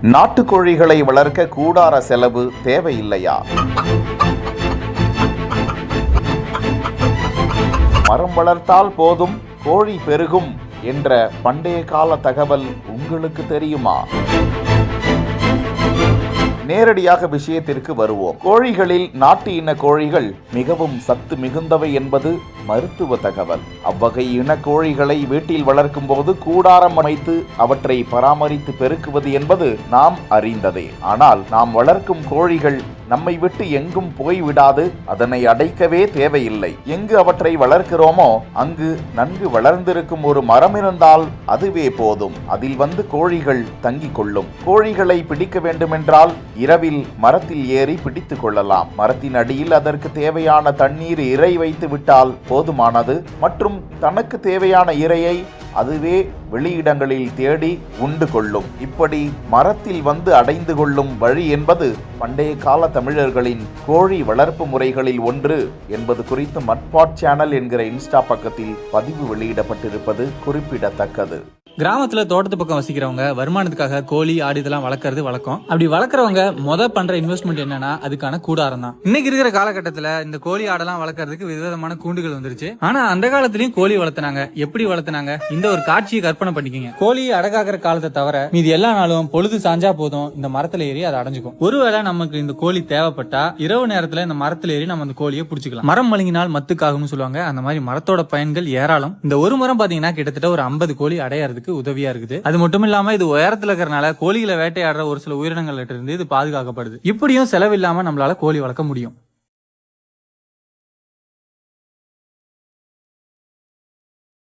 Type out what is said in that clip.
நாட்டுக்கோழிகளை வளர்க்க கூடார செலவு தேவையில்லையா? மரம் வளர்த்தால் போதும் கோழி பெருகும் என்ற பண்டைய கால தகவல் உங்களுக்கு தெரியுமா? நேரடியாக விஷயத்திற்கு வருவோம். கோழிகளில் நாட்டு இன கோழிகள் மிகவும் சத்து மிகுந்தவை என்பது மருத்துவ தகவல். அவ்வகை இன கோழிகளை வீட்டில் வளர்க்கும் போது கூடாரம் அமைத்து அவற்றை பராமரித்து பெருக்குவது என்பது நாம் அறிந்ததே. ஆனால் நாம் வளர்க்கும் கோழிகள் நம்மை விட்டு எங்கும் போய்விடாது. அதனை அடைக்கவே தேவையில்லை. எங்கு அவற்றை வளர்க்கிறோமோ அங்கு நன்கு வளர்ந்திருக்கும் ஒரு மரம் இருந்தால் அதுவே போதும். அதில் வந்து கோழிகள் தங்கிக் கொள்ளும். கோழிகளை பிடிக்க வேண்டுமென்றால் இரவில் மரத்தில் ஏறி பிடித்துக் கொள்ளலாம். மரத்தின் அடியில் அதற்கு தேவையான தண்ணீர் இரை வைத்து விட்டால் போதுமானது. மற்றும் தனக்கு தேவையான இரையை அதுவே வெளியிடங்களில் தேடி உண்டு கொள்ளும். இப்படி மரத்தில் வந்து அடைந்து கொள்ளும் வழி என்பது பண்டைய கால தமிழர்களின் கோழி வளர்ப்பு முறைகளில் ஒன்று என்பது குறித்து மட்பாட் சேனல் என்கிற இன்ஸ்டா பக்கத்தில் பதிவு வெளியிடப்பட்டிருப்பது குறிப்பிடத்தக்கது. கிராமத்துல தோட்டத்து பக்கம் வசிக்கிறவங்க வருமானத்துக்காக கோழி ஆடு இதெல்லாம் வளர்க்கறது வழக்கம். அப்படி வளர்க்குறவங்க பண்ற இன்வெஸ்ட்மெண்ட் என்னன்னா அதுக்கான கூடாரம் தான். இன்னைக்கு இருக்கிற காலகட்டத்துல இந்த கோழி ஆடெல்லாம் வளர்க்கறதுக்கு விதவிதமான கூண்டுகள் வந்துருச்சு. ஆனா அந்த காலத்திலயும் கோழி வளர்த்தினாங்க. எப்படி வளர்த்தினாங்க? இந்த ஒரு காட்சியை கற்பனை பண்ணிக்கங்க. கோழி அடகாக்குற காலத்தை தவிர மீதி எல்லா நாளும் பொழுது சாஞ்சா போதும் இந்த மரத்துல ஏறி அதை அடைஞ்சுக்கும். ஒருவேளை நமக்கு இந்த கோழி தேவைப்பட்டா இரவு நேரத்துல இந்த மரத்துல ஏறி நம்ம அந்த கோழியை பிடிச்சிக்கலாம். மரம் மழுங்கினால் மத்துக்காகும் சொல்லுவாங்க. அந்த மாதிரி மரத்தோட பயன்கள் ஏராளம். இந்த ஒரு மரம் பாத்தீங்கன்னா கிட்டத்தட்ட ஒரு 50 கோழி அடையறதுக்கு உதவியா இருக்குது. அது மட்டும் இல்லாம இது உயரத்துல இருக்கிறனால கோழிகளை வேட்டையாடுற ஒரு சில உயிரினங்கள்ட்ட இருந்து இது பாதுகாக்கப்படுது. இப்படியும் செலவில்லாம நம்மளால கோழி வளர்க்க முடியும்.